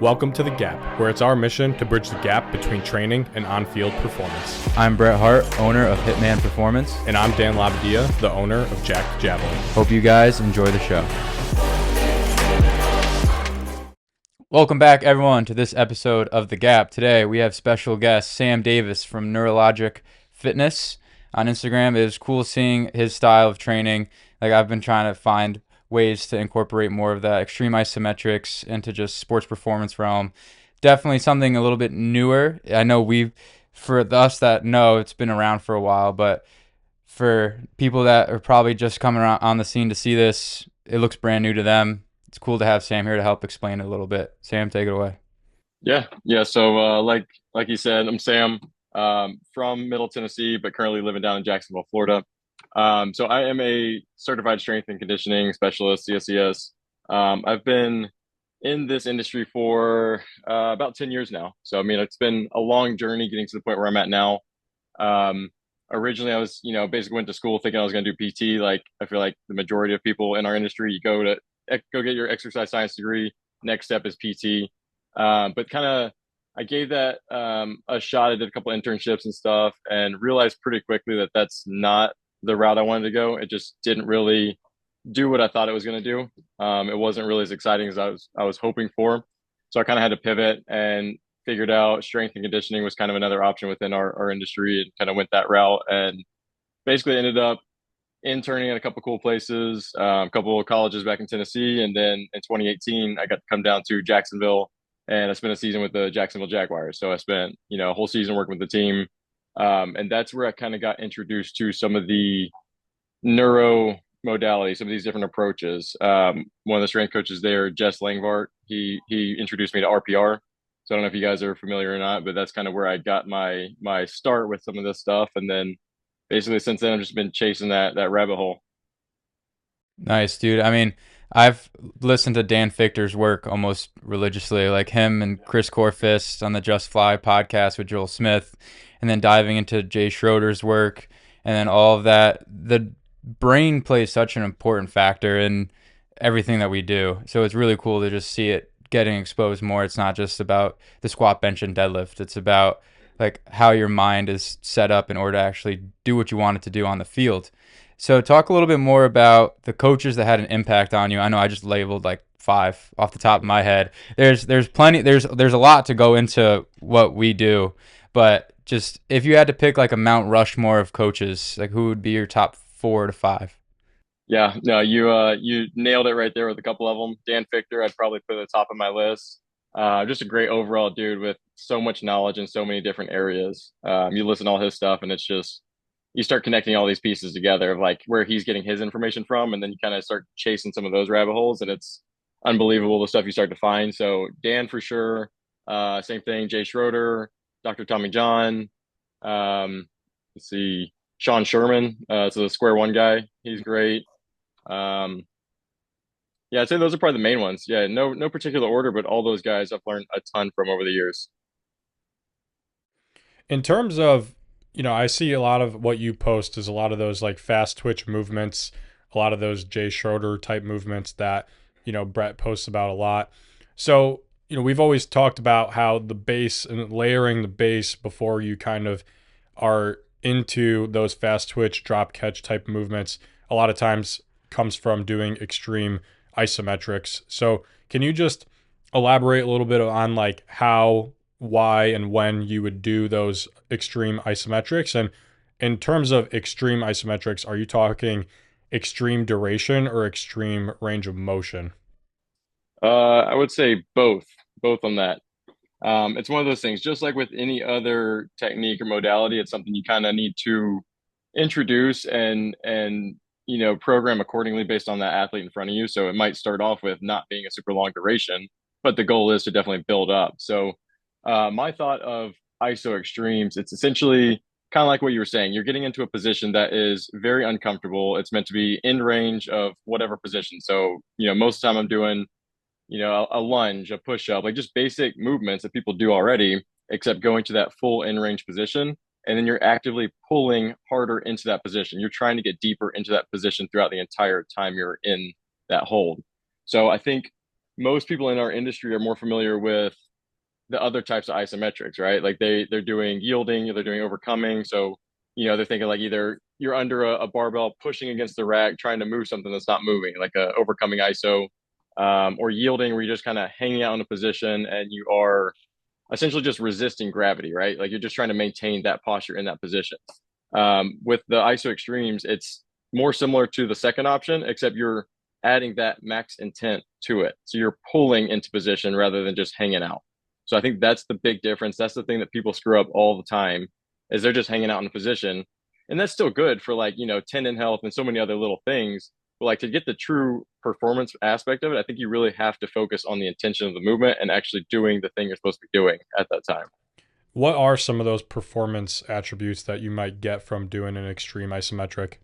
Welcome to The Gap, where it's our mission to bridge the gap between training and on-field performance. I'm Brett Hart, owner of Hitman Performance. And I'm Dan Labadia, the owner of Jack Javelin. Hope you guys enjoy the show. Welcome back, everyone, to this episode of The Gap. Today, we have special guest Sam Davis from Neurologic Fitness on Instagram. It was cool seeing his style of training. Like, I've been trying to find ways to incorporate more of that extreme isometrics into just sports performance realm. Definitely something a little bit newer. I know for us that know, it's been around for a while, but for people that are probably just coming around on the scene to see this, it looks brand new to them. It's cool to have Sam here to help explain it a little bit. Sam, take it away. Yeah. So like you said, I'm Sam, from Middle Tennessee, but currently living down in Jacksonville, Florida. So I am a certified strength and conditioning specialist, CSCS. I've been in this industry for about 10 years now. So, I mean, it's been a long journey getting to the point where I'm at now. Originally, I was, basically went to school thinking I was going to do PT. Like, I feel like the majority of people in our industry, you go get your exercise science degree. Next step is PT. But kind of, I gave that a shot. I did a couple internships and stuff and realized pretty quickly that that's not the route I wanted to go. It just didn't really do what I thought it was going to do. It wasn't really as exciting as I was hoping for. So I kind of had to pivot and figured out strength and conditioning was kind of another option within our industry, and kind of went that route, and basically ended up interning at a couple cool places, a couple of colleges back in Tennessee. And then in 2018, I got to come down to Jacksonville, and I spent a season with the Jacksonville Jaguars. So I spent, a whole season working with the team. And that's where I kind of got introduced to some of the neuro modalities, some of these different approaches. One of the strength coaches there, Jess Langvart, he introduced me to RPR. So I don't know if you guys are familiar or not, but that's kind of where I got my start with some of this stuff. And then basically since then, I've just been chasing that rabbit hole. Nice, dude. I mean, I've listened to Dan Fichter's work almost religiously, like him and Chris Corfist on the Just Fly podcast with Joel Smith, and then diving into Jay Schroeder's work, and then all of that. The brain plays such an important factor in everything that we do. So it's really cool to just see it getting exposed more. It's not just about the squat, bench, and deadlift. It's about like how your mind is set up in order to actually do what you want it to do on the field. So talk a little bit more about the coaches that had an impact on you. I know I just labeled like 5 off the top of my head. There's plenty. There's a lot to go into what we do, but just if you had to pick like a Mount Rushmore of coaches, like who would be your top 4 to 5? Yeah, no, you nailed it right there with a couple of them. Dan Fichter, I'd probably put at the top of my list. Just a great overall dude with so much knowledge in so many different areas. You listen to all his stuff, and it's just, you start connecting all these pieces together of like where he's getting his information from, and then you kind of start chasing some of those rabbit holes, and it's unbelievable the stuff you start to find. So Dan for sure. Same thing, Jay Schroeder, Dr. Tommy John. Let's see, Sean Sherman, so the Square One guy, he's great. Yeah, I'd say those are probably the main ones. Yeah, no particular order, but all those guys I've learned a ton from over the years. In terms of, I see a lot of what you post is a lot of those like fast twitch movements, a lot of those Jay Schroeder type movements that, Brett posts about a lot. So, we've always talked about how the base and layering the base before you kind of are into those fast twitch drop catch type movements a lot of times comes from doing extreme isometrics. So can you just elaborate a little bit on like how, why, and when you would do those extreme isometrics? And in terms of extreme isometrics, are you talking extreme duration or extreme range of motion? I would say both on that. It's one of those things, just like with any other technique or modality, it's something you kind of need to introduce and program accordingly based on that athlete in front of you. So it might start off with not being a super long duration, but the goal is to definitely build up. So my thought of iso extremes, it's essentially kind of like what you were saying. You're getting into a position that is very uncomfortable. It's meant to be in range of whatever position. So, most of the time I'm doing, a lunge, a push up, like just basic movements that people do already, except going to that full in range position. And then you're actively pulling harder into that position. You're trying to get deeper into that position throughout the entire time you're in that hold. So I think most people in our industry are more familiar with the other types of isometrics, right? Like they're doing yielding, they're doing overcoming. So, they're thinking like either you're under a barbell pushing against the rack, trying to move something that's not moving, like a overcoming iso, or yielding where you're just kind of hanging out in a position and you are essentially just resisting gravity, right? Like you're just trying to maintain that posture in that position. With the iso extremes, it's more similar to the second option, except you're adding that max intent to it. So you're pulling into position rather than just hanging out. So I think that's the big difference. That's the thing that people screw up all the time is they're just hanging out in a position. And that's still good for like, tendon health and so many other little things. But like to get the true performance aspect of it, I think you really have to focus on the intention of the movement and actually doing the thing you're supposed to be doing at that time. What are some of those performance attributes that you might get from doing an extreme isometric?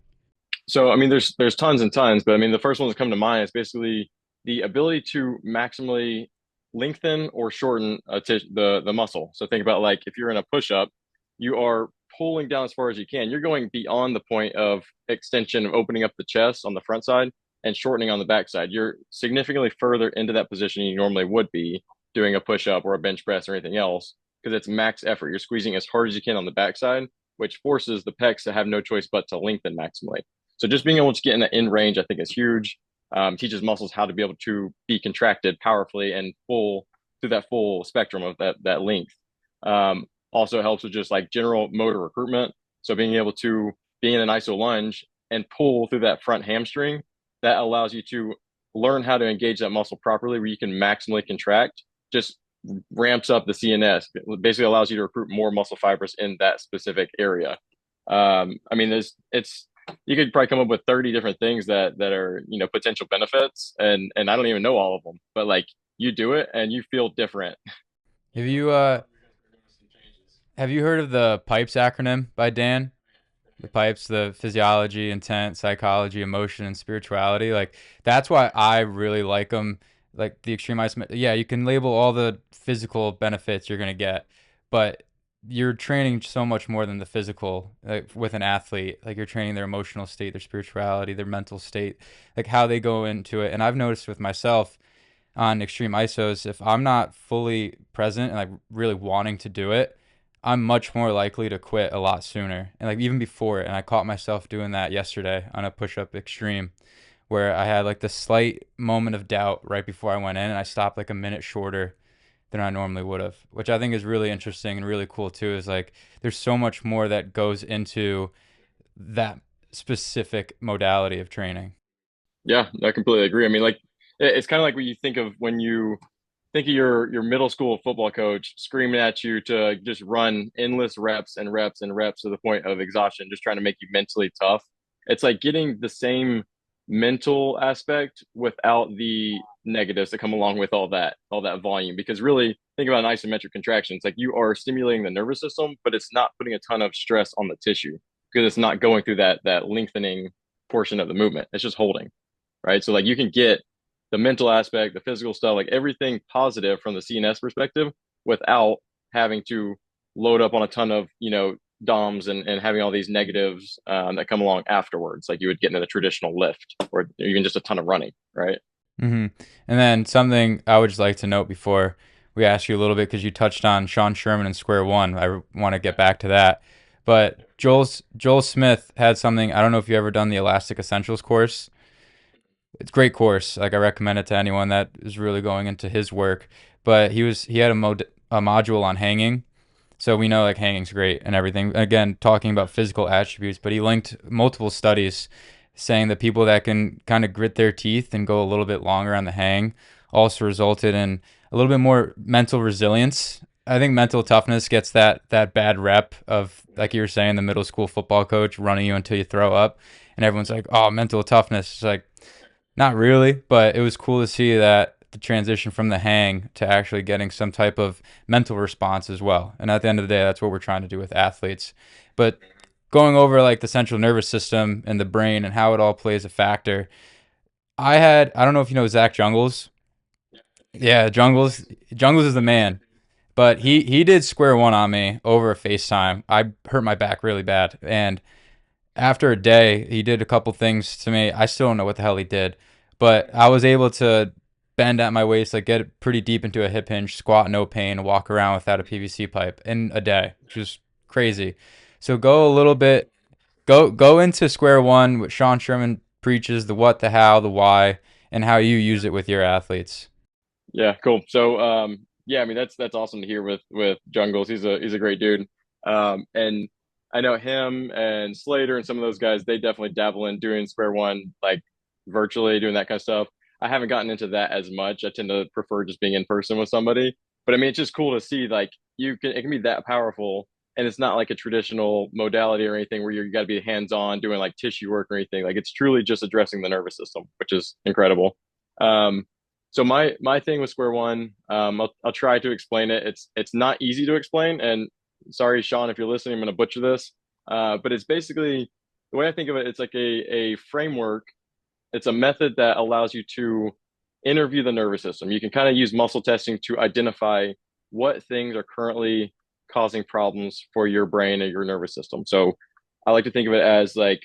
So, I mean, there's tons and tons, but I mean, the first one that come to mind is basically the ability to maximally lengthen or shorten the muscle. So think about like if you're in a push up, you are pulling down as far as you can. You're going beyond the point of extension of opening up the chest on the front side and shortening on the back side. You're significantly further into that position you normally would be doing a push up or a bench press or anything else because it's max effort. You're squeezing as hard as you can on the back side, which forces the pecs to have no choice but to lengthen maximally. So just being able to get in the in range, I think, is huge. Teaches muscles how to be able to be contracted powerfully and full through that full spectrum of that length. Also helps with just like general motor recruitment. So being able to be in an iso lunge and pull through that front hamstring, that allows you to learn how to engage that muscle properly where you can maximally contract, just ramps up the CNS. It basically allows you to recruit more muscle fibers in that specific area. I mean, it's you could probably come up with 30 different things that are potential benefits, and I don't even know all of them, but like you do it and you feel different. Have you have you heard of the PIPES acronym by Dan? The PIPES, the physiology, intent, psychology, emotion, and spirituality. Like that's why I really like them. Like the extreme isometric. Yeah, you can label all the physical benefits you're gonna get, but you're training so much more than the physical. Like with an athlete, like you're training their emotional state, their spirituality, their mental state, like how they go into it. And I've noticed with myself on extreme isos, if I'm not fully present and like really wanting to do it, I'm much more likely to quit a lot sooner. And like even before it, and I caught myself doing that yesterday on a push-up extreme where I had like the slight moment of doubt right before I went in and I stopped like a minute shorter than I normally would have, which I think is really interesting and really cool too. Is like there's so much more that goes into that specific modality of training. Yeah, I completely agree. I mean, like it's kind of like what you think of when you think of your middle school football coach screaming at you to just run endless reps and reps and reps to the point of exhaustion, just trying to make you mentally tough. It's like getting the same mental aspect without the negatives that come along with all that volume. Because really, think about an isometric contraction. It's like you are stimulating the nervous system, but it's not putting a ton of stress on the tissue because it's not going through that lengthening portion of the movement. It's just holding, right? So like you can get the mental aspect, the physical stuff, like everything positive from the CNS perspective without having to load up on a ton of, DOMs and having all these negatives that come along afterwards, like you would get in a traditional lift or even just a ton of running, right? And then something I would just like to note before we ask you a little bit, because you touched on Sean Sherman and Square One. I want to get back to that. But Joel Smith had something. I don't know if you ever done the Elastic Essentials course. It's a great course. Like I recommend it to anyone that is really going into his work. But he had a module on hanging. So we know like hanging's great and everything. Again, talking about physical attributes, but he linked multiple studies saying that people that can kind of grit their teeth and go a little bit longer on the hang also resulted in a little bit more mental resilience. I think mental toughness gets that bad rep of, like you were saying, the middle school football coach running you until you throw up, and everyone's like, "Oh, mental toughness." It's like not really, but it was cool to see that the transition from the hang to actually getting some type of mental response as well. And at the end of the day, that's what we're trying to do with athletes. But going over like the central nervous system and the brain and how it all plays a factor. I don't know if you know Zach Jungles. Yeah, Jungles is the man. But he did Square One on me over a FaceTime. I hurt my back really bad. And after a day, he did a couple things to me. I still don't know what the hell he did, but I was able to bend at my waist, like get pretty deep into a hip hinge, squat no pain, walk around without a PVC pipe in a day, which is crazy. So go a little bit, go into square one. What Sean Sherman preaches: the what, the how, the why, and how you use it with your athletes. Yeah, cool. So yeah, I mean that's awesome to hear with Jungles. He's a great dude. And I know him and Slater and some of those guys, they definitely dabble in doing square one like virtually doing that kind of stuff. I haven't gotten into that as much. I tend to prefer just being in person with somebody. But I mean it's just cool to see like it can be that powerful and it's not like a traditional modality or anything where you got to be hands-on doing like tissue work or anything. Like it's truly just addressing the nervous system, which is incredible. Um, so my thing with square one, I'll try to explain it. It's not easy to explain, and sorry, Sean, if you're listening, I'm going to butcher this. But it's basically the way I think of it. It's like a framework. It's a method that allows you to interview the nervous system. You can kind of use muscle testing to identify what things are currently causing problems for your brain and your nervous system. So I like to think of it as like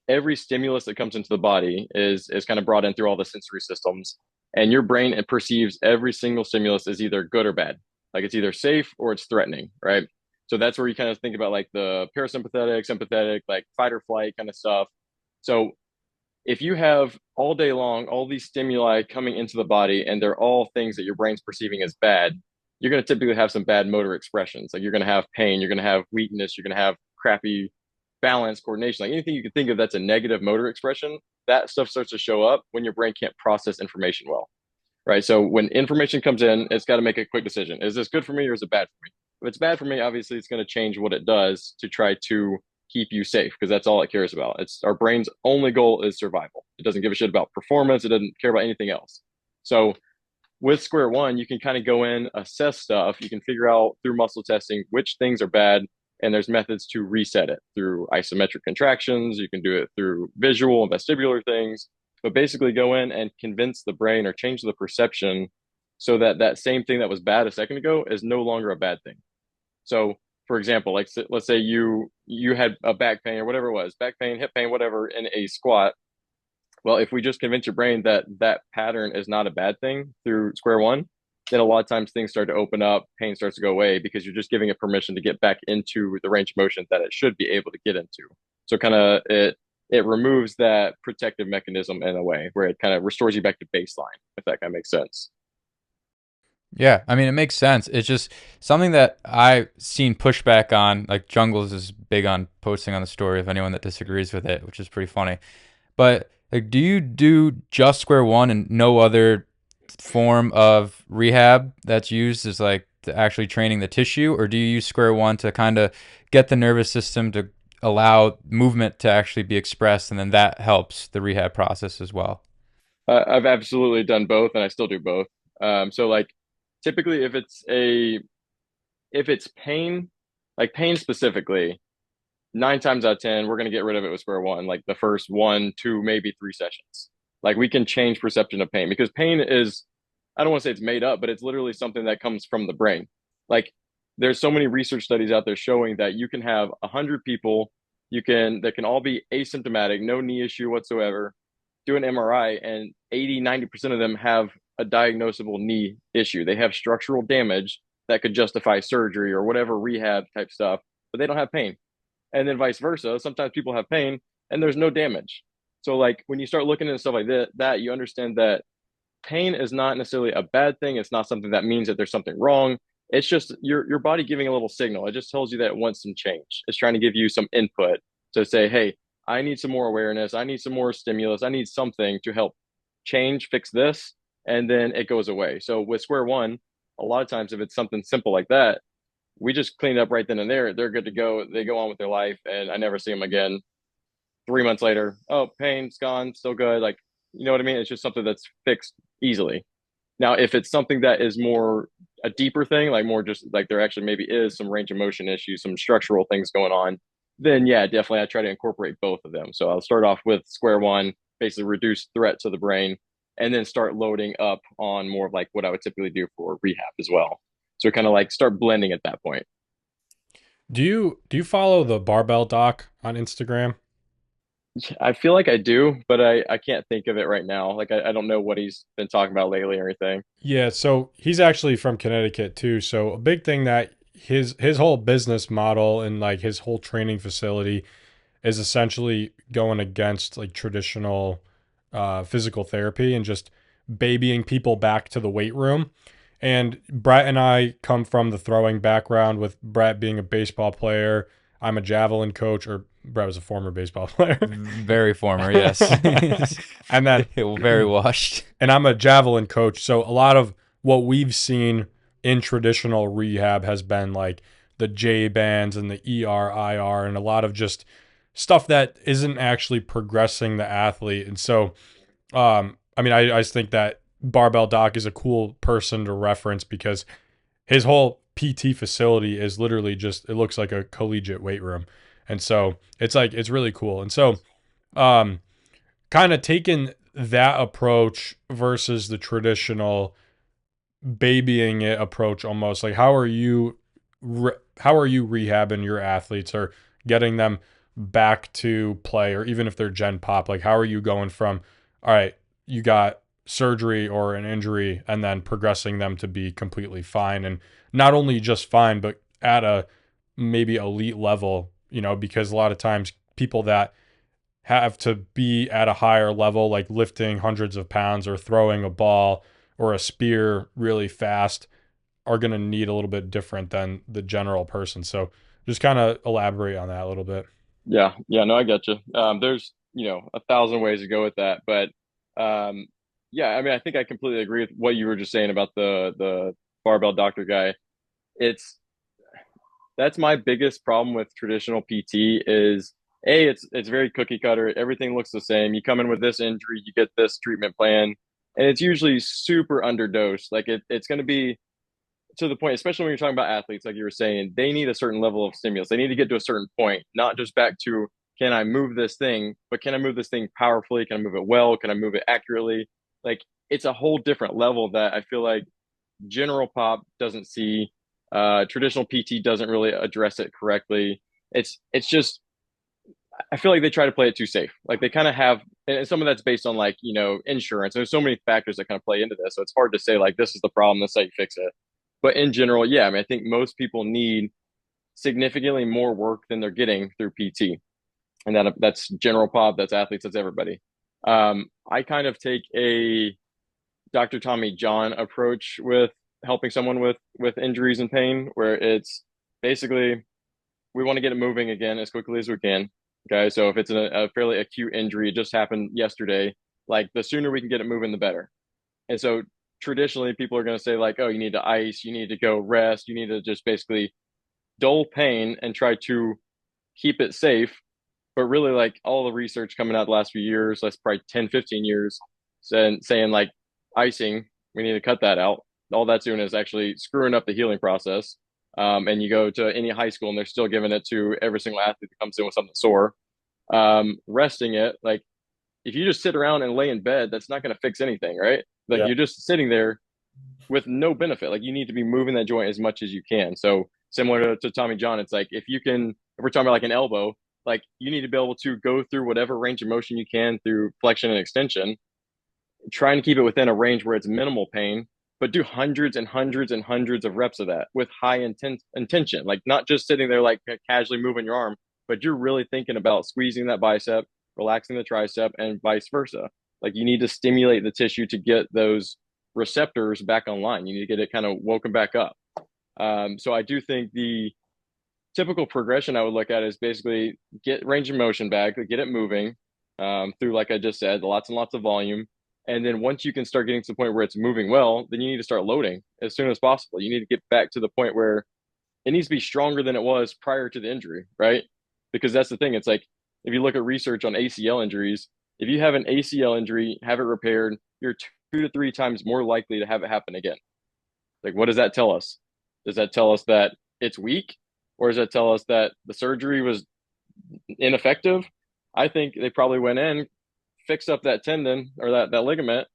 every stimulus that comes into the body is kind of brought in through all the sensory systems, and your brain it perceives every single stimulus as either good or bad, like it's either safe or it's threatening, right? So that's where you kind of think about like the parasympathetic, sympathetic, like fight or flight kind of stuff. So if you have all day long all these stimuli coming into the body and they're all things that your brain's perceiving as bad, you're going to typically have some bad motor expressions. Like you're going to have pain, you're going to have weakness, you're going to have crappy balance, coordination, like anything you can think of that's a negative motor expression. That stuff starts to show up when your brain can't process information well, right? So when information comes in, it's got to make a quick decision. Is this good for me or is it bad for me? If it's bad for me, obviously it's going to change what it does to try to keep you safe because that's all it cares about. It's our brain's only goal is survival. It doesn't give a shit about performance. It doesn't care about anything else. So with square one, you can kind of go in, assess stuff. You can figure out through muscle testing which things are bad, and there's methods to reset it through isometric contractions. You can do it through visual and vestibular things, but basically go in and convince the brain or change the perception so that that same thing that was bad a second ago is no longer a bad thing. So, for example, like let's say you had a back pain or whatever it was, back pain, hip pain, whatever, in a squat. Well, if we just convince your brain that that pattern is not a bad thing through square one, then a lot of times things start to open up, pain starts to go away because you're just giving it permission to get back into the range of motion that it should be able to get into. So kind of it removes that protective mechanism in a way where it kind of restores you back to baseline, if that kind of makes sense. Yeah, I mean, it makes sense. It's just something that I've seen pushback on. Like Jungles is big on posting on the story of anyone that disagrees with it, which is pretty funny. But like, do you do just square one and no other form of rehab that's used is like actually training the tissue, or do you use square one to kind of get the nervous system to allow movement to actually be expressed, and then that helps the rehab process as well? I've absolutely done both, and I still do both. So like typically, if it's pain, like pain specifically, 9 times out of 10, we're going to get rid of it with square one, like the first one, two, maybe three sessions. Like we can change perception of pain because pain is, I don't want to say it's made up, but it's literally something that comes from the brain. Like there's so many research studies out there showing that you can have 100 people, that can all be asymptomatic, no knee issue whatsoever, do an MRI, and 80-90% of them have a diagnosable knee issue. They have structural damage that could justify surgery or whatever rehab type stuff, but they don't have pain. And then vice versa. Sometimes people have pain and there's no damage. So like when you start looking at stuff like that you understand that pain is not necessarily a bad thing. It's not something that means that there's something wrong. It's just your body giving a little signal. It just tells you that it wants some change. It's trying to give you some input to say, hey, I need some more awareness. I need some more stimulus. I need something to help change, fix this, and then it goes away. So with square one, a lot of times if it's something simple like that, we just clean it up right then and there. They're good to go. They go on with their life, and I never see them again. 3 months later, oh, pain's gone, still good. Like, you know what I mean? It's just something that's fixed easily. Now, if it's something that is more a deeper thing, like more just like there actually maybe is some range of motion issues, some structural things going on, then yeah, definitely I try to incorporate both of them. So I'll start off with square one, basically reduce threat to the brain, and then start loading up on more of like what I would typically do for rehab as well. So kind of like start blending at that point. Do you follow the barbell doc on Instagram? I feel like I do, but I can't think of it right now. Like I don't know what he's been talking about lately or anything. Yeah, so he's actually from Connecticut too. So a big thing that his whole business model and like his whole training facility is essentially going against like traditional physical therapy and just babying people back to the weight room. And Brett and I come from the throwing background, with Brett being a baseball player. I'm a javelin coach, or Brett was a former baseball player. Very former, yes. And then Very washed. and I'm a javelin coach. So a lot of what we've seen in traditional rehab has been like the J bands and the ER, and a lot of just stuff that isn't actually progressing the athlete. And so, I mean, I just think that Barbell Doc is a cool person to reference because his whole PT facility is literally just, it looks like a collegiate weight room. And so it's like, it's really cool. And so, um, kind of taking that approach versus the traditional babying it approach, almost like how are you rehabbing your athletes or getting them back to play, or even if they're gen pop, like how are you going from, all right, you got surgery or an injury, and then progressing them to be completely fine, and not only just fine but at a maybe elite level, because a lot of times people that have to be at a higher level, like lifting hundreds of pounds or throwing a ball or a spear really fast, are going to need a little bit different than the general person. So just kind of elaborate on that a little bit. Yeah, yeah, no, I get you. There's, a thousand ways to go with that, but yeah, I mean, I think I completely agree with what you were just saying about the barbell doctor guy. It's That's my biggest problem with traditional PT is it's very cookie cutter. Everything looks the same. You come in with this injury, you get this treatment plan, and it's usually super underdosed. Like it's going to be to the point, especially when you're talking about athletes, like you were saying, they need a certain level of stimulus. They need to get to a certain point, not just back to can I move this thing, but can I move this thing powerfully? Can I move it well? Can I move it accurately? Like it's a whole different level that I feel like general pop doesn't see. Traditional PT doesn't really address it correctly. It's just I feel like they try to play it too safe. Like they kind of have, and some of that's based on like insurance. There's so many factors that kind of play into this, so it's hard to say like this is the problem. This is how you fix it. But in general, yeah, I mean, I think most people need significantly more work than they're getting through PT, and that's general pop, that's athletes, that's everybody. I kind of take a Dr. Tommy John approach with helping someone with injuries and pain, where it's basically we want to get it moving again as quickly as we can. Okay, so if it's a fairly acute injury, it just happened yesterday, like the sooner we can get it moving, the better. And so traditionally, people are going to say like, oh, you need to ice, you need to go rest, you need to just basically dull pain and try to keep it safe. But really, like all the research coming out the last few years, that's probably 10, 15 years, saying like icing, we need to cut that out. All that's doing is actually screwing up the healing process. And you go to any high school and they're still giving it to every single athlete that comes in with something sore. Resting it, like if you just sit around and lay in bed, that's not going to fix anything, right? Like Yeah. you're just sitting there with no benefit. Like you need to be moving that joint as much as you can. So similar to Tommy John, it's like if we're talking about like an elbow, like you need to be able to go through whatever range of motion you can through flexion and extension, trying to keep it within a range where it's minimal pain, but do hundreds and hundreds and hundreds of reps of that with high intention, like not just sitting there like casually moving your arm, but you're really thinking about squeezing that bicep, relaxing the tricep, and vice versa. Like you need to stimulate the tissue to get those receptors back online. You need to get it kind of woken back up. So I do think the typical progression I would look at is basically get range of motion back, get it moving through, like I just said, lots and lots of volume. And then once you can start getting to the point where it's moving well, then you need to start loading as soon as possible. You need to get back to the point where it needs to be stronger than it was prior to the injury, right? Because that's the thing. It's like if you look at research on ACL injuries, if you have an ACL injury, have it repaired, you're 2 to 3 times more likely to have it happen again. Like, what does that tell us? Does that tell us that it's weak, or does that tell us that the surgery was ineffective? I think they probably went in, fixed up that tendon or that ligament.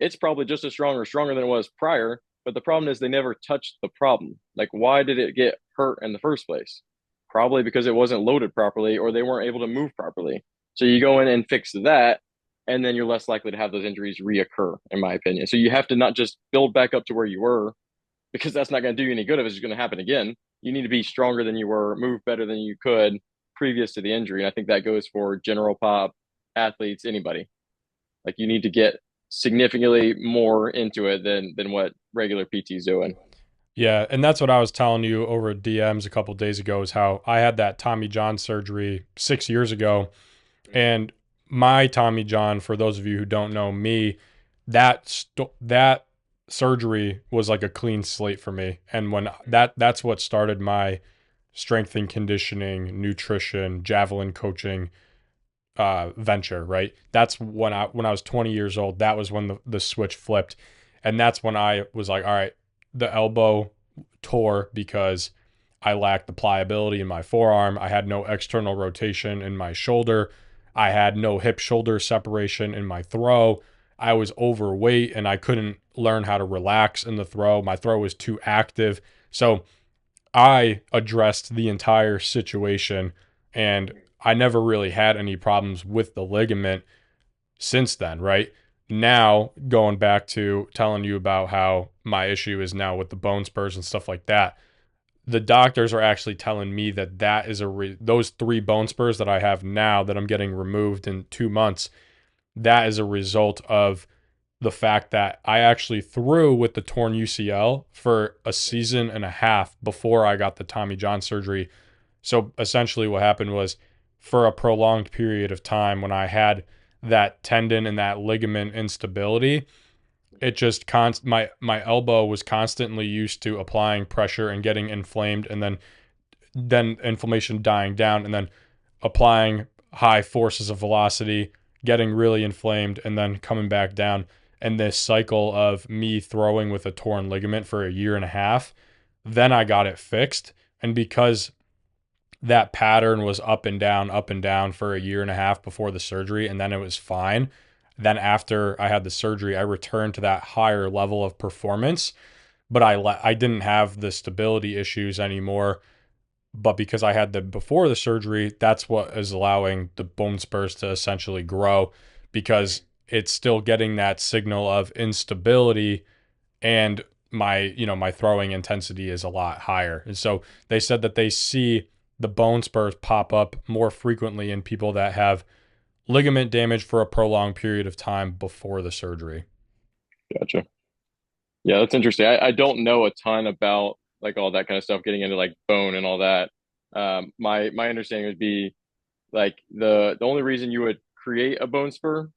It's probably just as strong or stronger than it was prior. But the problem is they never touched the problem. Like, why did it get hurt in the first place? Probably because it wasn't loaded properly or they weren't able to move properly. So you go in and fix that, and then you're less likely to have those injuries reoccur, in my opinion. So you have to not just build back up to where you were, because that's not going to do you any good if it's just going to happen again. You need to be stronger than you were, move better than you could previous to the injury. And I think that goes for general pop athletes, anybody. Like you need to get significantly more into it than what regular PT's doing. Yeah, and that's what I was telling you over DMs a couple days ago is how I had that Tommy John surgery 6 years ago. And my Tommy John, for those of you who don't know me, that surgery was like a clean slate for me. And when that's what started my strength and conditioning, nutrition, javelin coaching venture, right? That's when I was 20 years old, that was when the switch flipped. And that's when I was like, all right, the elbow tore because I lacked the pliability in my forearm. I had no external rotation in my shoulder. I had no hip shoulder separation in my throw. I was overweight and I couldn't learn how to relax in the throw. My throw was too active. So I addressed the entire situation and I never really had any problems with the ligament since then, right? Now, going back to telling you about how my issue is now with the bone spurs and stuff like that, the doctors are actually telling me that that is those 3 bone spurs that I have now that I'm getting removed in 2 months, that is a result of the fact that I actually threw with the torn UCL for a season and a half before I got the Tommy John surgery. So essentially, what happened was for a prolonged period of time when I had that tendon and that ligament instability, it just my elbow was constantly used to applying pressure and getting inflamed, and then inflammation dying down, and then applying high forces of velocity, getting really inflamed, and then coming back down. And this cycle of me throwing with a torn ligament for a year and a half, then I got it fixed. And because that pattern was up and down for a year and a half before the surgery, and then it was fine. Then after I had the surgery, I returned to that higher level of performance, but I didn't have the stability issues anymore. But because I had the before the surgery, that's what is allowing the bone spurs to essentially grow because it's still getting that signal of instability and my throwing intensity is a lot higher. And so they said that they see the bone spurs pop up more frequently in people that have ligament damage for a prolonged period of time before the surgery. Gotcha. Yeah, that's interesting. I don't know a ton about like all that kind of stuff, getting into like bone and all that. My understanding would be like the only reason you would create a bone spur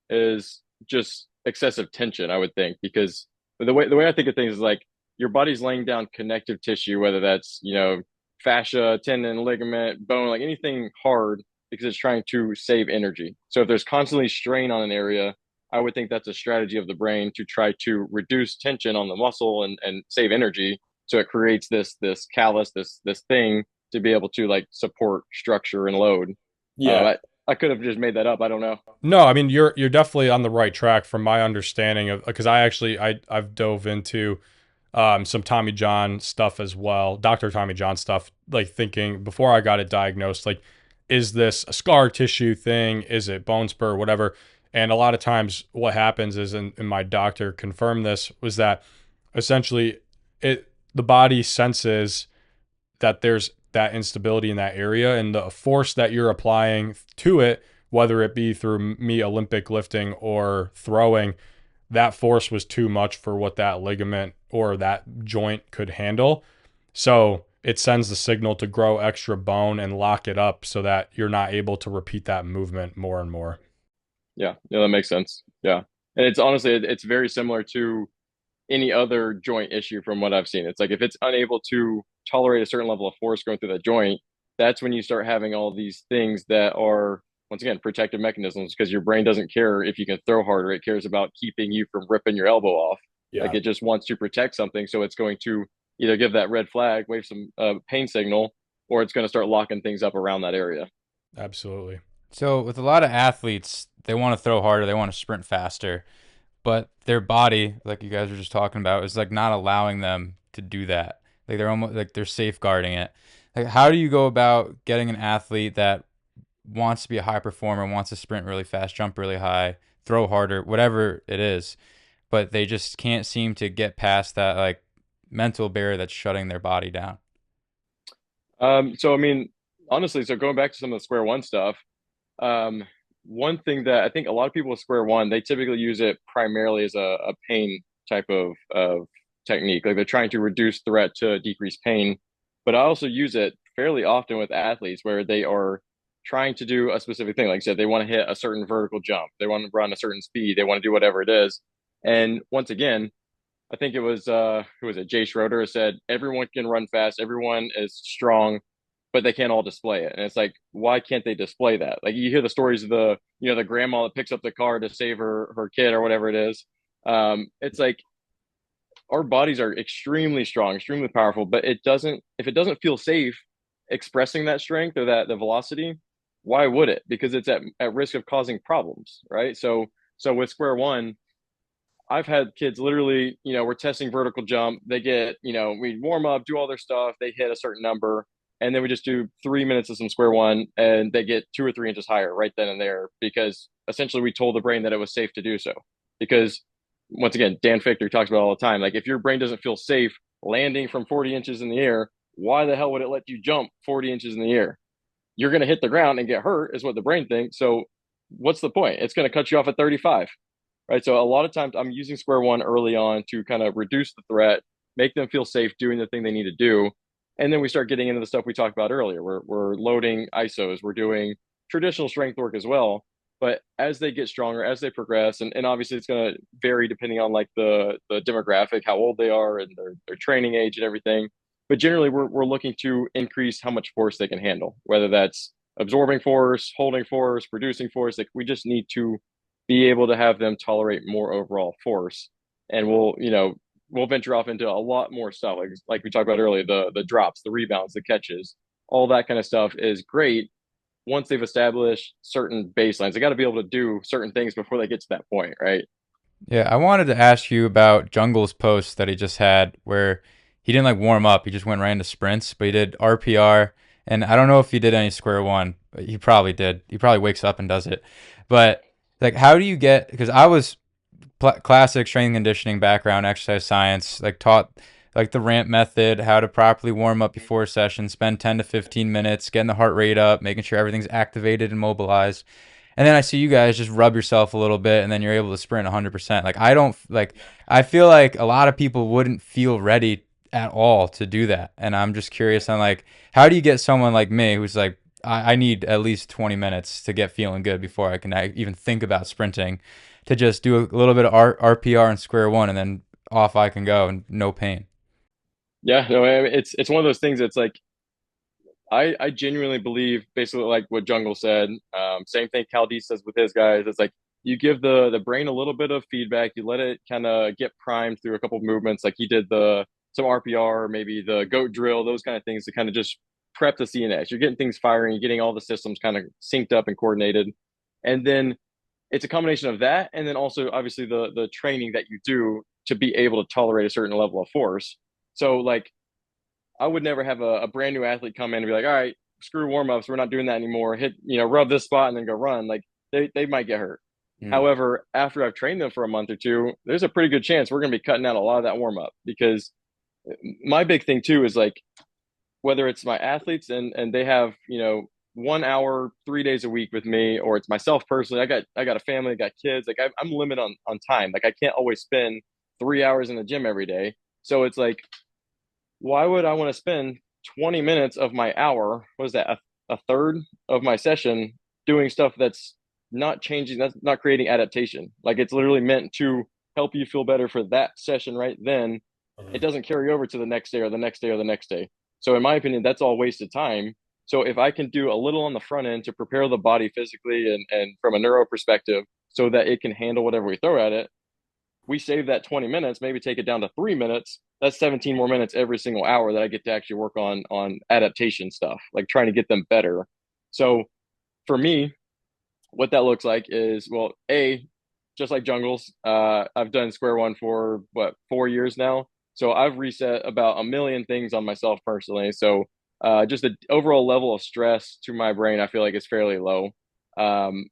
is just excessive tension, I would think, because the way I think of things is like your body's laying down connective tissue, whether that's, fascia, tendon, ligament, bone, like anything hard, because it's trying to save energy. So if there's constantly strain on an area, I would think that's a strategy of the brain to try to reduce tension on the muscle and save energy. So it creates this callus, this thing to be able to like support structure and load. Yeah. I could have just made that up. I don't know. No, I mean you're definitely on the right track from my understanding of because I've dove into some Tommy John stuff as well, Dr. Tommy John stuff, like thinking before I got it diagnosed, like, is this a scar tissue thing? Is it bone spur, whatever? And a lot of times what happens is, and my doctor confirmed this, was that essentially the body senses that there's that instability in that area and the force that you're applying to it, whether it be through me Olympic lifting or throwing, that force was too much for what that ligament or that joint could handle. So it sends the signal to grow extra bone and lock it up so that you're not able to repeat that movement more and more. Yeah, that makes sense. Yeah, and it's honestly it's very similar to any other joint issue from what I've seen. It's like if it's unable to tolerate a certain level of force going through that joint, that's when you start having all these things that are, once again, protective mechanisms, because your brain doesn't care if you can throw harder. It cares about keeping you from ripping your elbow off. Like Yeah, it just wants to protect something. So it's going to either give that red flag, wave some pain signal, or it's going to start locking things up around that area. absolutely. So with a lot of athletes, they want to throw harder, they want to sprint faster, but their body, like you guys were just talking about, is like not allowing them to do that. Like they're almost like they're safeguarding it. Like how do you go about getting an athlete that wants to be a high performer, wants to sprint really fast, jump really high, throw harder, whatever it is, but they just can't seem to get past that like mental barrier that's shutting their body down. So I mean, honestly, so going back to some of the square one stuff, um, one thing that I think a lot of people with square one, they typically use it primarily as a pain type of technique. Like they're trying to reduce threat to decrease pain. But I also use it fairly often with athletes where they are trying to do a specific thing. Like I said, they want to hit a certain vertical jump, they want to run a certain speed, they want to do whatever it is. And once again, I think it was who was it? Jay Schroeder said everyone can run fast, everyone is strong, but they can't all display it. And it's like, why can't they display that? Like you hear the stories of the the grandma that picks up the car to save her kid or whatever it is. It's like our bodies are extremely strong, extremely powerful, but it doesn't if it doesn't feel safe expressing that strength or that the velocity, why would it? Because it's at risk of causing problems, right? So with square one, I've had kids literally, we're testing vertical jump. They get, we warm up, do all their stuff. They hit a certain number, and then we just do 3 minutes of some square one, and they get 2 or 3 inches higher right then and there because essentially we told the brain that it was safe to do so. Because once again, Dan Fichter talks about it all the time. Like if your brain doesn't feel safe landing from 40 inches in the air, why the hell would it let you jump 40 inches in the air? You're going to hit the ground and get hurt, is what the brain thinks. So what's the point? It's going to cut you off at 35. Right. So a lot of times I'm using square one early on to kind of reduce the threat, make them feel safe doing the thing they need to do. And then we start getting into the stuff we talked about earlier. We're loading ISOs, we're doing traditional strength work as well. But as they get stronger, as they progress, and obviously it's going to vary depending on like the demographic, how old they are and their training age and everything. But generally we're looking to increase how much force they can handle, whether that's absorbing force, holding force, producing force. Like we just need to be able to have them tolerate more overall force. And we'll venture off into a lot more stuff like we talked about earlier, the drops, the rebounds, the catches, all that kind of stuff is great once they've established certain baselines. They got to be able to do certain things before they get to that point, right? Yeah, I wanted to ask you about Jungle's post that he just had where he didn't like warm up. He just went right into sprints, but he did RPR. And I don't know if he did any square one, but he probably did. He probably wakes up and does it. But like, how do you get, because I was classic strength and conditioning background, exercise science, like taught like the ramp method, how to properly warm up before a session, spend 10 to 15 minutes, getting the heart rate up, making sure everything's activated and mobilized. And then I see you guys just rub yourself a little bit and then you're able to sprint 100%. Like I don't like I feel like a lot of people wouldn't feel ready at all to do that. And I'm just curious on like how do you get someone like me who's like I need at least 20 minutes to get feeling good before I can even think about sprinting to just do a little bit of RPR and square one and then off I can go and no pain. Yeah, no, I mean, it's one of those things that's like I genuinely believe basically like what Jungle said. Same thing Caldi says with his guys. It's like you give the brain a little bit of feedback, you let it kind of get primed through a couple of movements, like he did the some RPR, maybe the goat drill, those kind of things to kind of just prep the CNS. You're getting things firing, you're getting all the systems kind of synced up and coordinated, and then it's a combination of that, and then also obviously the training that you do to be able to tolerate a certain level of force. So like I would never have a brand new athlete come in and be like, all right, screw warm ups. We're not doing that anymore. Hit, rub this spot and then go run. Like they might get hurt. Mm. However, after I've trained them for a month or two, there's a pretty good chance we're going to be cutting out a lot of that warm up because my big thing too is like whether it's my athletes and they have 1 hour 3 days a week with me, or it's myself personally. I got a family, I got kids. Like I'm limited on time. Like I can't always spend 3 hours in the gym every day. So it's like why would I want to spend 20 minutes of my hour, what is that, a third of my session doing stuff that's not changing, that's not creating adaptation? Like it's literally meant to help you feel better for that session right then. It doesn't carry over to the next day or the next day or the next day. So in my opinion, that's all wasted time. So if I can do a little on the front end to prepare the body physically and from a neuro perspective so that it can handle whatever we throw at it, we save that 20 minutes, maybe take it down to 3 minutes. That's 17 more minutes every single hour that I get to actually work on adaptation stuff, like trying to get them better. So for me, what that looks like is, well, just like Jungles, I've done square one for 4 years now. So I've reset about a million things on myself personally. So just the overall level of stress to my brain, I feel like is fairly low. Um,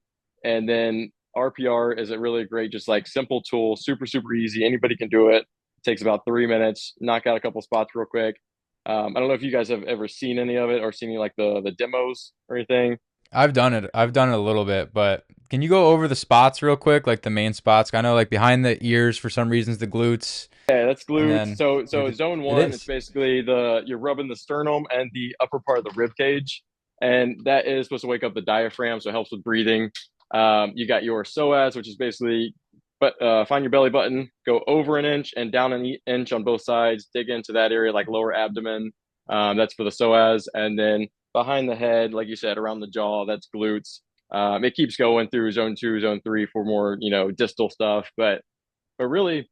and then RPR is a really great, just like simple tool, super, super easy. Anybody can do it. Takes about 3 minutes, knock out a couple spots real quick. I don't know if you guys have ever seen any of it or seen any like the demos or anything. I've done it. I've done it a little bit, but can you go over the spots real quick, like the main spots? I know like behind the ears for some reasons, the glutes, Yeah, that's and glutes. then So zone it one, it's is. basically you're rubbing the sternum and the upper part of the rib cage, and that is supposed to wake up the diaphragm, so it helps with breathing. You got your psoas, which is basically, but find your belly button, go over an inch and down an inch on both sides, dig into that area like lower abdomen. That's for the psoas, and then behind the head, like you said, around the jaw, that's glutes. It keeps going through zone two, zone three for more, distal stuff, but really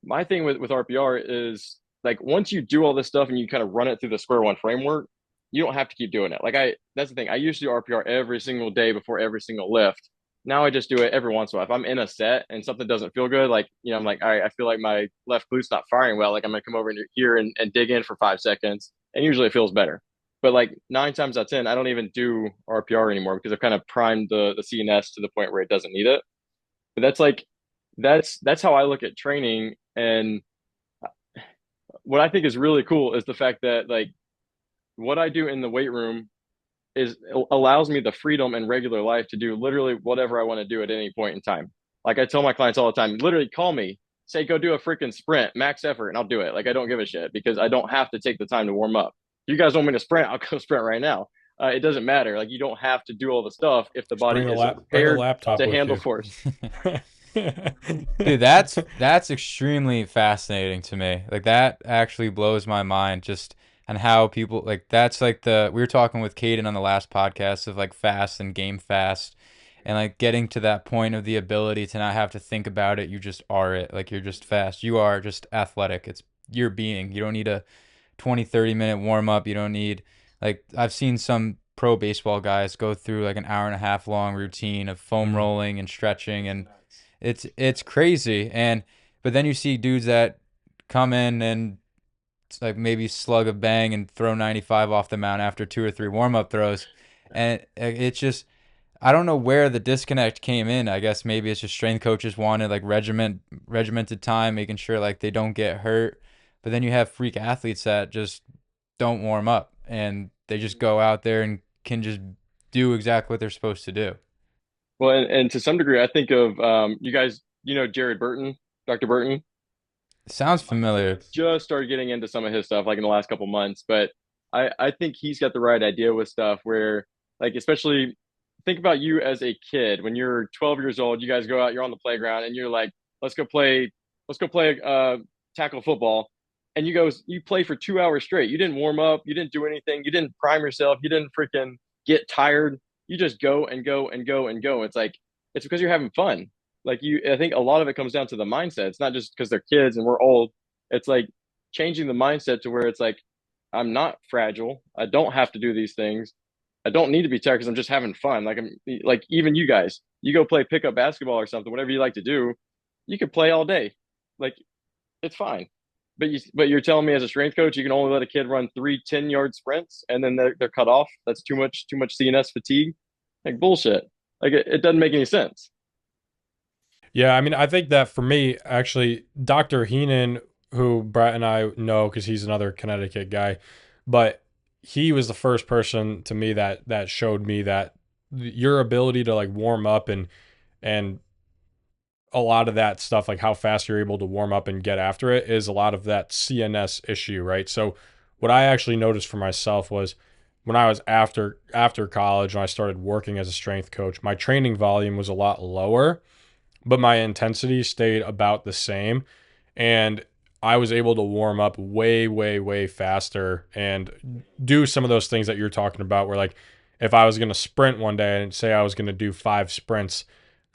my thing with RPR is like once you do all this stuff and you kind of run it through the square one framework, you don't have to keep doing it. Like that's the thing. I used to do RPR every single day before every single lift. Now I just do it every once in a while. If I'm in a set and something doesn't feel good, like, I'm like, all right, I feel like my left glute's not firing well. Like I'm going to come over here and dig in for 5 seconds. And usually it feels better. But like 9 times out of 10, I don't even do RPR anymore because I've kind of primed the CNS to the point where it doesn't need it. But that's how I look at training. And what I think is really cool is the fact that like what I do in the weight room is allows me the freedom in regular life to do literally whatever I want to do at any point in time. Like I tell my clients all the time, literally call me, say go do a freaking sprint, max effort, and I'll do it. Like I don't give a shit because I don't have to take the time to warm up. If you guys want me to sprint, I'll go sprint right now. It doesn't matter. Like you don't have to do all the stuff if the Just body isn't bring a prepared laptop to with handle you. force. Dude, that's extremely fascinating to me. Like that actually blows my mind just on how people like that's like the we were talking with Caden on the last podcast of like fast and game fast and like getting to that point of the ability to not have to think about it. You just are it. Like you're just fast. You are just athletic. It's your being. You don't need a 20, 30 minute warm up. You don't need like I've seen some pro baseball guys go through like an hour and a half long routine of foam Mhm. rolling and stretching and it's crazy. And but then you see dudes that come in and like maybe slug a bang and throw 95 off the mound after two or three warm-up throws. And it's just I don't know where the disconnect came in. I guess maybe it's just strength coaches wanted like regimented time, making sure like they don't get hurt. But then you have freak athletes that just don't warm up and they just go out there and can just do exactly what they're supposed to do. Well, and to some degree, I think of you guys, Jared Burton, Dr. Burton. Sounds familiar. Just started getting into some of his stuff like in the last couple months, but I think he's got the right idea with stuff where like especially think about you as a kid when you're 12 years old, you guys go out, you're on the playground and you're like, let's go play tackle football. And you play for 2 hours straight. You didn't warm up, you didn't do anything, you didn't prime yourself, you didn't freaking get tired. You just go and go and go and go. It's like it's because you're having fun. Like I think a lot of it comes down to the mindset. It's not just because they're kids and we're old. It's like changing the mindset to where it's like I'm not fragile. I don't have to do these things. I don't need to be tired because I'm just having fun. Like I'm like even you guys, you go play pickup basketball or something, whatever you like to do, you could play all day. Like it's fine. But you're telling me as a strength coach, you can only let a kid run 3 10-yard sprints and then they're cut off. That's too much CNS fatigue. Like bullshit. Like it doesn't make any sense. Yeah, I mean, I think that for me, actually, Dr. Heenan, who Brett and I know because he's another Connecticut guy, but he was the first person to me that showed me that your ability to like warm up and a lot of that stuff, like how fast you're able to warm up and get after it, is a lot of that CNS issue, right? So, what I actually noticed for myself was when I was after college and I started working as a strength coach, my training volume was a lot lower but my intensity stayed about the same. And I was able to warm up way, way, way faster and do some of those things that you're talking about, where like if I was going to sprint one day and say I was going to do 5 sprints,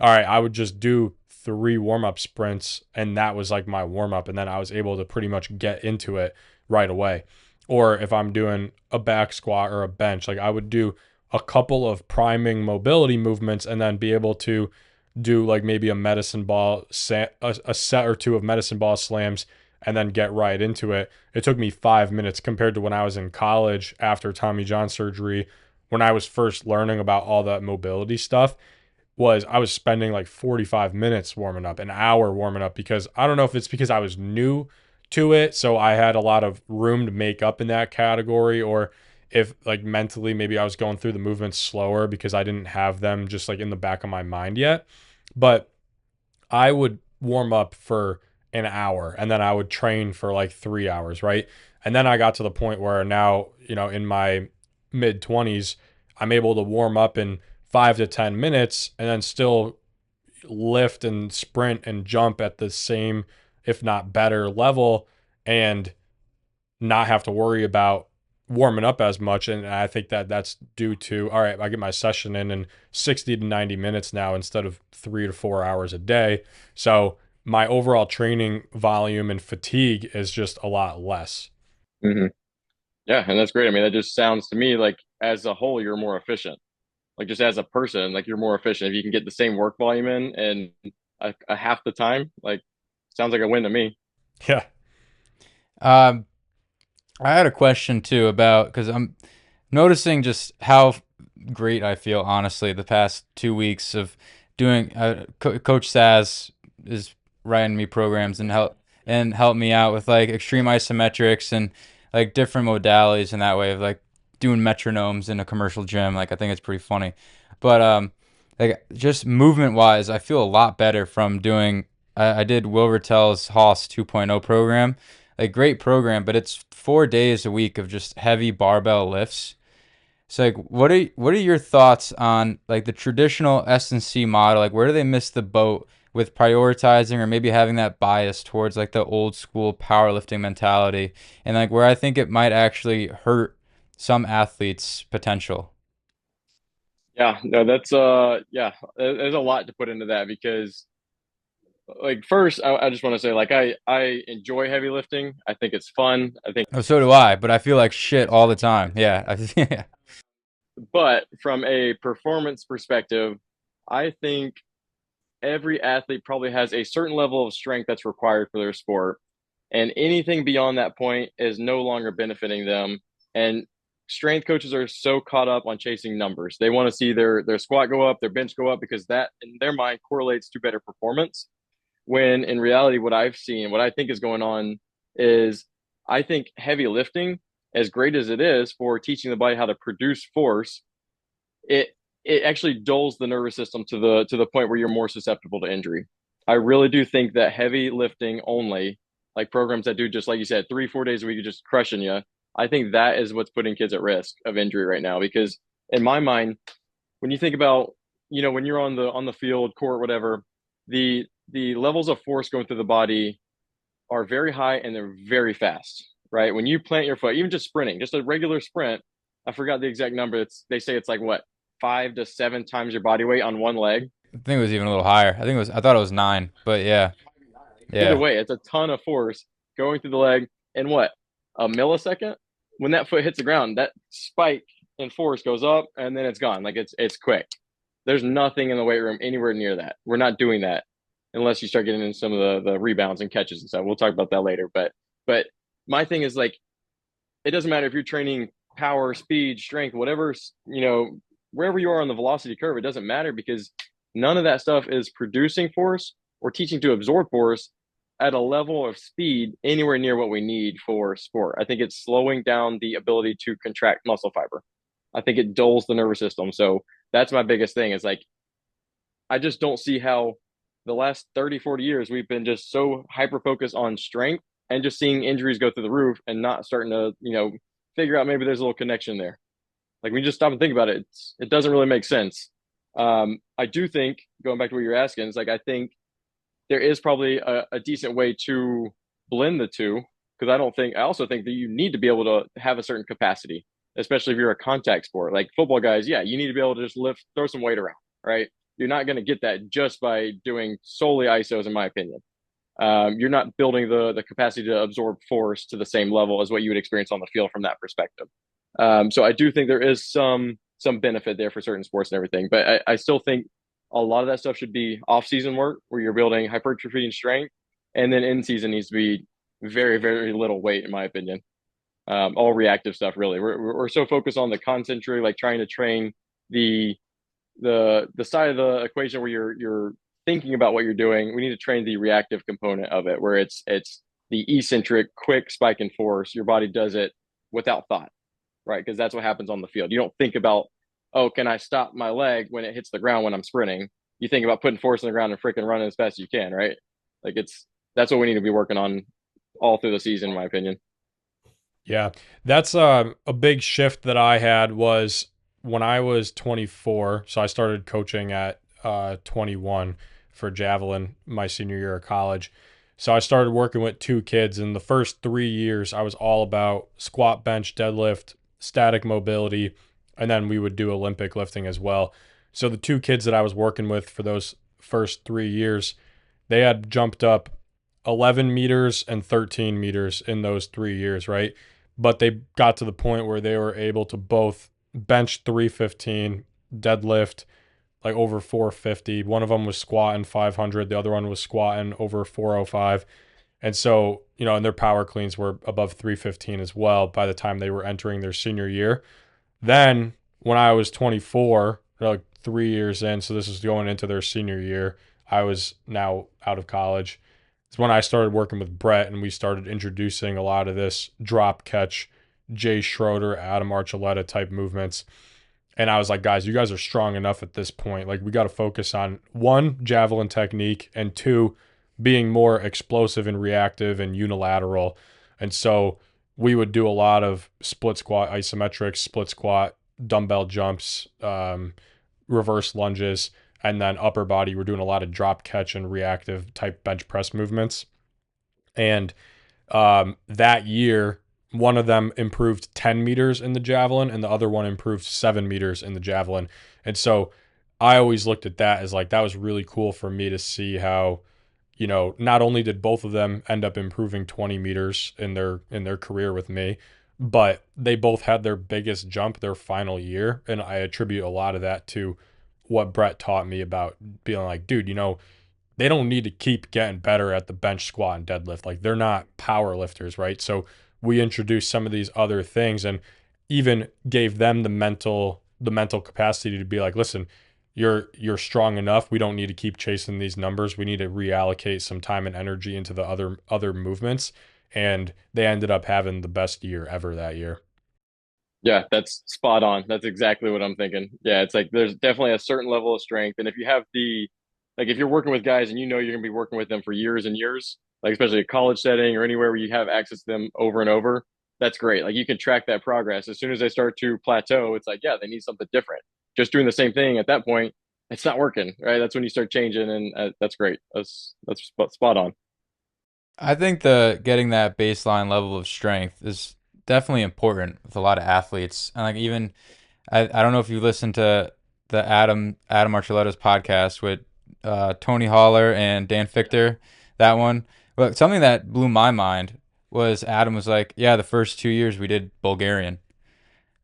all right, I would just do 3 warm up sprints. And that was like my warm up. And then I was able to pretty much get into it right away. Or if I'm doing a back squat or a bench, like I would do a couple of priming mobility movements and then be able to do like maybe a medicine ball set, a set or two of medicine ball slams, and then get right into it. It took me 5 minutes compared to when I was in college after Tommy John surgery, when I was first learning about all that mobility stuff. I was spending like 45 minutes warming up, an hour warming up, because I don't know if it's because I was new to it, so I had a lot of room to make up in that category, or if like mentally maybe I was going through the movements slower because I didn't have them just like in the back of my mind yet. But I would warm up for an hour and then I would train for like 3 hours, right? And then I got to the point where now, in my mid 20s, I'm able to warm up in 5 to 10 minutes and then still lift and sprint and jump at the same, if not better level, and not have to worry about warming up as much. And I think that that's due to, all right, I get my session in 60 to 90 minutes now instead of 3 to 4 hours a day. So my overall training volume and fatigue is just a lot less. Hmm. Yeah, and that's great. I mean, that just sounds to me like as a whole, you're more efficient. Like just as a person, like you're more efficient if you can get the same work volume in a half the time. Like, sounds like a win to me. Yeah. Um, I had a question too about because I'm noticing just how great I feel, honestly, the past 2 weeks of doing. Coach Saz is writing me programs and help me out with like extreme isometrics and like different modalities in that way of like doing metronomes in a commercial gym. Like I think it's pretty funny, but like just movement wise, I feel a lot better from doing. I did Will Rattel's Hoss 2.0 program, like great program, but it's 4 days a week of just heavy barbell lifts. So like what are your thoughts on like the traditional S&C model? Like where do they miss the boat with prioritizing or maybe having that bias towards like the old school powerlifting mentality and like where I think it might actually hurt some athletes' potential? Yeah, no, that's yeah, there's a lot to put into that because like first I just want to say like I enjoy heavy lifting. I think it's fun. I think, Oh, so do I, but I feel like shit all the time. Yeah. Yeah. but from a performance perspective, I think every athlete probably has a certain level of strength that's required for their sport. And anything beyond that point is no longer benefiting them. And strength coaches are so caught up on chasing numbers. They want to see their squat go up, their bench go up, because that in their mind correlates to better performance. When in reality, what I've seen, what I think is going on is I think heavy lifting, as great as it is for teaching the body how to produce force, it it actually dulls the nervous system to the point where you're more susceptible to injury. I really do think that heavy lifting only, like programs that do just like you said, 3 4 days a week, just crushing you. I think that is what's putting kids at risk of injury right now. Because in my mind, when you think about, when you're on the field, court, whatever, the levels of force going through the body are very high and they're very fast, right? When you plant your foot, even just sprinting, just a regular sprint, I forgot the exact number. They say it's like what, 5 to 7 times your body weight on one leg. I think it was even a little higher. I thought it was 9, but yeah. Either Yeah. way, it's a ton of force going through the leg in what, a millisecond? When that foot hits the ground, that spike in force goes up and then it's gone. Like it's quick. There's nothing in the weight room anywhere near that. We're not doing that unless you start getting into some of the rebounds and catches and stuff. We'll talk about that later. But my thing is like it doesn't matter if you're training power, speed, strength, whatever, wherever you are on the velocity curve, it doesn't matter because none of that stuff is producing force or teaching to absorb force at a level of speed anywhere near what we need for sport. I think it's slowing down the ability to contract muscle fiber. I think it dulls the nervous system. So that's my biggest thing is like, I just don't see how the last 30, 40 years we've been just so hyper focused on strength and just seeing injuries go through the roof and not starting to, figure out maybe there's a little connection there. Like we just stop and think about it. It doesn't really make sense. I do think going back to what you're asking, is like, I think there is probably a decent way to blend the two. Cause I also think that you need to be able to have a certain capacity, especially if you're a contact sport like football guys. Yeah. You need to be able to just lift, throw some weight around, right? You're not going to get that just by doing solely ISOs, in my opinion. You're not building the capacity to absorb force to the same level as what you would experience on the field from that perspective. So I do think there is some benefit there for certain sports and everything, but I still think a lot of that stuff should be off season work where you're building hypertrophy and strength, and then in season needs to be very, very little weight, in my opinion. All reactive stuff, really. We're so focused on the concentric, like trying to train the the side of the equation where you're thinking about what you're doing. We need to train the reactive component of it, where it's the eccentric, quick spike in force. Your body does it without thought, right? Because that's what happens on the field. You don't think about, oh, can I stop my leg when it hits the ground when I'm sprinting? You think about putting force on the ground and freaking running as fast as you can, right? Like that's what we need to be working on all through the season, in my opinion. Yeah, that's a big shift that I had was when I was 24. So I started coaching at 21 for javelin my senior year of college. So I started working with two kids. In the first 3 years, I was all about squat, bench, deadlift, static mobility, and then we would do Olympic lifting as well. So the two kids that I was working with for those first 3 years, they had jumped up 11 meters and 13 meters in those 3 years, right? But they got to the point where they were able to both bench 315, deadlift like over 450. One of them was squatting 500, the other one was squatting over 405. And so, and their power cleans were above 315 as well by the time they were entering their senior year. Then when I was 24, like 3 years in, so this is going into their senior year, I was now out of college. It's when I started working with Brett and we started introducing a lot of this drop catch, Jay Schroeder, Adam Archuleta type movements. And I was like, guys, you guys are strong enough at this point. Like, we got to focus on one, javelin technique, and two, being more explosive and reactive and unilateral. And so we would do a lot of split squat isometrics, split squat, dumbbell jumps, reverse lunges, and then upper body. We're doing a lot of drop catch and reactive type bench press movements. And that year, one of them improved 10 meters in the javelin and the other one improved 7 meters in the javelin. And so I always looked at that as like, that was really cool for me to see how, not only did both of them end up improving 20 meters in their career with me, but they both had their biggest jump their final year. And I attribute a lot of that to what Brett taught me about being like, dude, they don't need to keep getting better at the bench, squat, and deadlift. Like, they're not power lifters, right? So we introduced some of these other things and even gave them the mental capacity to be like, listen, you're strong enough. We don't need to keep chasing these numbers. We need to reallocate some time and energy into the other movements. And they ended up having the best year ever that year. Yeah, that's spot on. That's exactly what I'm thinking. Yeah, it's like there's definitely a certain level of strength. And if you have like if you're working with guys and you know you're going to be working with them for years and years, like especially a college setting or anywhere where you have access to them over and over, that's great. Like you can track that progress. As soon as they start to plateau, it's like, yeah, they need something different. Just doing the same thing at that point, it's not working, right? That's when you start changing. And that's great. That's spot on. I think the getting that baseline level of strength is definitely important with a lot of athletes. And like even I don't know if you listened to the Adam Archuleta's podcast with Tony Holler and Dan Fichter, that one. But something that blew my mind was Adam was like, yeah, the first 2 years we did Bulgarian.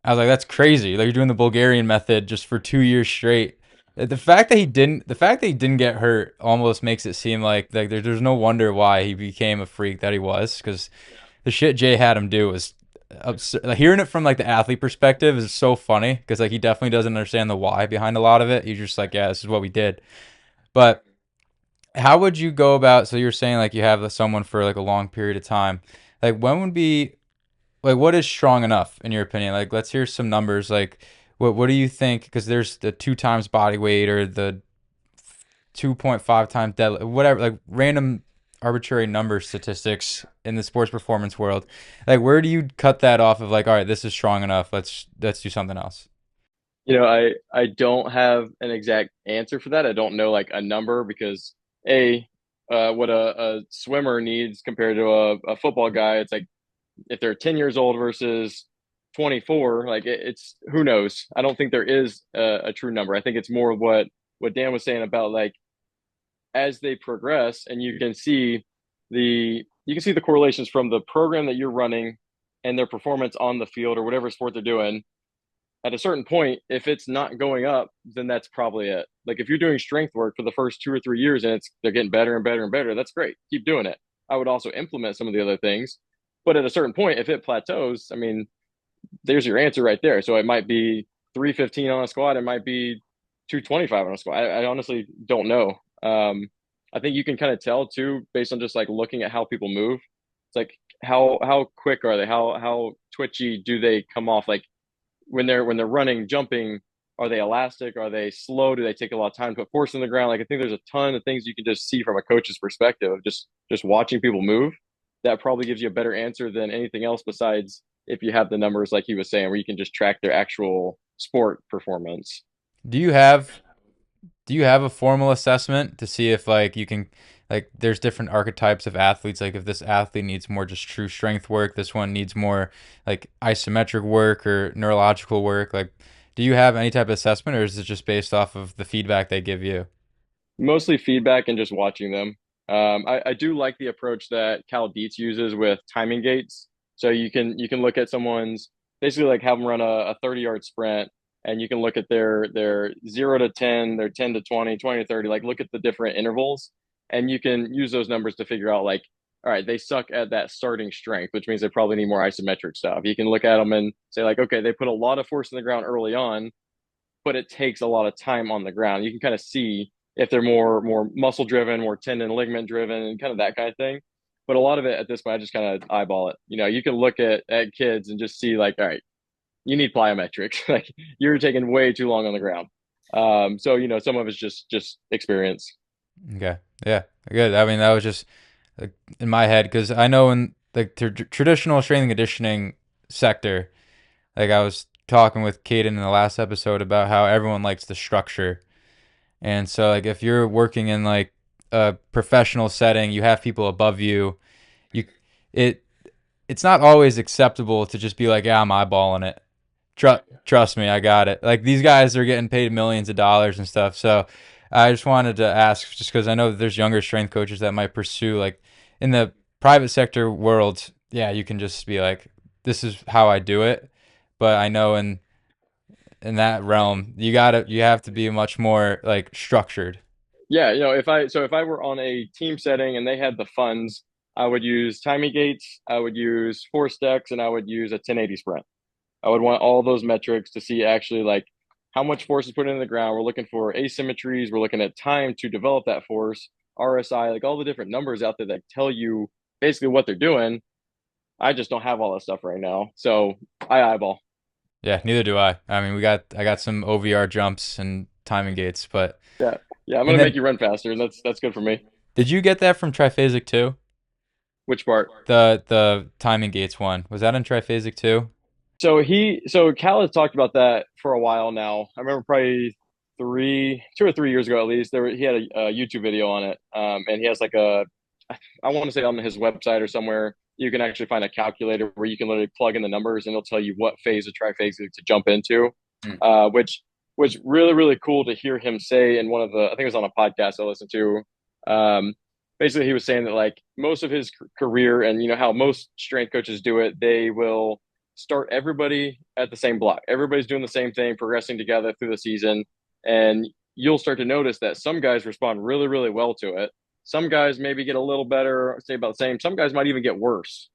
I was like, that's crazy. Like you're doing the Bulgarian method just for 2 years straight. The fact that he didn't get hurt almost makes it seem like there's no wonder why he became a freak that he was, because the shit Jay had him do was absurd. Like, hearing it from like the athlete perspective is so funny because like he definitely doesn't understand the why behind a lot of it. He's just like, yeah, this is what we did. But how would you go about? So you're saying like you have someone for like a long period of time. Like when would be like what is strong enough in your opinion? Like let's hear some numbers. Like what do you think? Because there's the 2 times body weight or the 2.5 times deadlift, whatever, like random arbitrary number statistics in the sports performance world. Like where do you cut that off of like, all right, this is strong enough. Let's do something else. I don't have an exact answer for that. I don't know like a number because what a swimmer needs compared to a football guy, it's like if they're 10 years old versus 24, like it's who knows. I don't think there is a true number. I think it's more what Dan was saying about like as they progress and you can see the correlations from the program that you're running and their performance on the field or whatever sport they're doing. At a certain point, if it's not going up, then that's probably it. Like if you're doing strength work for the first 2 or 3 years and they're getting better and better and better, that's great. Keep doing it. I would also implement some of the other things. But at a certain point, if it plateaus, I mean, there's your answer right there. So it might be 315 on a squat, it might be 225 on a squat. I honestly don't know. I think you can kind of tell too based on just like looking at how people move. It's like how quick are they? How twitchy do they come off? Like when they're running, jumping, are they elastic? Are they slow? Do they take a lot of time to put force in the ground? Like I think there's a ton of things you can just see from a coach's perspective of just watching people move. That probably gives you a better answer than anything else besides if you have the numbers like he was saying, where you can just track their actual sport performance. Do you have do you have a formal assessment to see if like you can like there's different archetypes of athletes, like if this athlete needs more just true strength work, this one needs more like isometric work or neurological work, like do you have any type of assessment or is it just based off of the feedback they give you? Mostly feedback and just watching them. I do like the approach that Cal Dietz uses with timing gates. So you can look at someone's basically like have them run a 30-yard sprint, and you can look at their 0 to 10, their 10 to 20, 20 to 30. Like look at the different intervals, and you can use those numbers to figure out like, all right, they suck at that starting strength, which means they probably need more isometric stuff. You can look at them and say like, okay, they put a lot of force in the ground early on, but it takes a lot of time on the ground. You can kind of see if they're more muscle driven, more tendon ligament driven, and kind of that kind of thing. But a lot of it at this point, I just kind of eyeball it. You can look at kids and just see like, all right, you need plyometrics. Like you're taking way too long on the ground. So some of it's just experience. Okay. Yeah. Good. I mean, that was just like, in my head because I know in the traditional strength and conditioning sector, like I was talking with Kaden in the last episode about how everyone likes the structure. And so like if you're working in like a professional setting, you have people above you, you it it's not always acceptable to just be like, yeah, I'm eyeballing it. Trust me, I got it. Like these guys are getting paid millions of dollars and stuff. So I just wanted to ask, just because I know that there's younger strength coaches that might pursue like in the private sector world. Yeah, you can just be like, this is how I do it. But I know in that realm, you have to be much more like structured. Yeah, if I were on a team setting and they had the funds, I would use timing gates, I would use force decks, and I would use a 1080 sprint. I would want all those metrics to see actually like how much force is put into the ground. We're looking for asymmetries. We're looking at time to develop that force, RSI, like all the different numbers out there that tell you basically what they're doing. I just don't have all that stuff right now. So I eyeball. Yeah, neither do I. I mean, I got some OVR jumps and timing gates, but Yeah. Yeah. I'm and gonna make then you run faster, and that's good for me. did you get that from Triphasic too? Which part? The timing gates one. Was that in Triphasic too? So Cal has talked about that for a while now. I remember probably 2 or 3 years ago at least. He had a YouTube video on it, and he has like I want to say on his website or somewhere you can actually find a calculator where you can literally plug in the numbers and it'll tell you what phase of triphasic to jump into, Mm. which was really really cool to hear him say in one of the I think it was on a podcast I listened to. Basically, he was saying that like most of his career and how most strength coaches do it, they will start everybody at the same block. Everybody's doing the same thing, progressing together through the season. And you'll start to notice that some guys respond really, really well to it. Some guys maybe get a little better, stay about the same. Some guys might even get worse.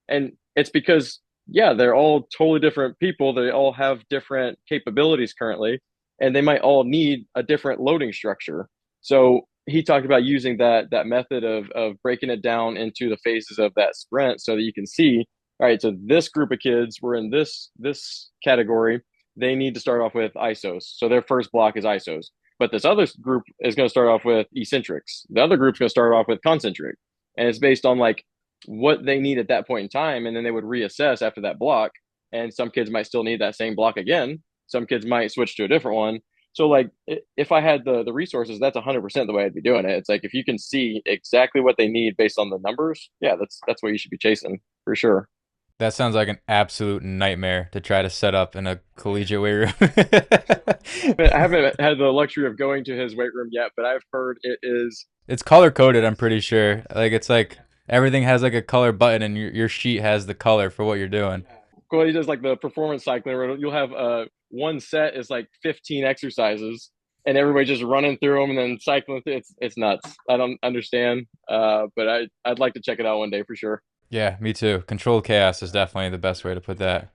And it's because, yeah, they're all totally different people. They all have different capabilities currently, and they might all need a different loading structure. So he talked about using that method of breaking it down into the phases of that sprint so that you can see, all right, so this group of kids were in this category. They need to start off with isos. So their first block is isos. But this other group is going to start off with eccentrics. The other group's going to start off with concentric. And it's based on like what they need at that point in time. And then they would reassess after that block. And some kids might still need that same block again. Some kids might switch to a different one. So like if I had the resources, that's 100% the way I'd be doing it. It's like if you can see exactly what they need based on the numbers, yeah, that's what you should be chasing for sure. That sounds like an absolute nightmare to try to set up in a collegiate weight room. I haven't had the luxury of going to his weight room yet, but I've heard it is. It's color coded, I'm pretty sure. Like it's like everything has like a color button and your sheet has the color for what you're doing. Well, he does like the performance cycling where you'll have one set is like 15 exercises, and everybody just running through them and then cycling through. It's nuts. I don't understand, but I'd like to check it out one day for sure. Yeah, me too. Controlled chaos is definitely the best way to put that.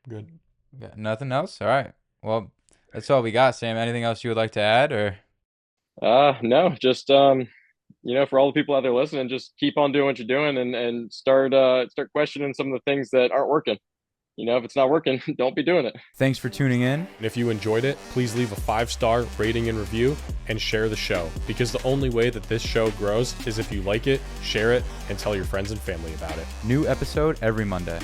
Good. Got nothing else? All right. Well, that's all we got, Sam. Anything else you would like to add, or? No, just for all the people out there listening, just keep on doing what you're doing and start questioning some of the things that aren't working. If it's not working, don't be doing it. Thanks for tuning in. And if you enjoyed it, please leave a 5-star rating and review and share the show, because the only way that this show grows is if you like it, share it, and tell your friends and family about it. New episode every Monday.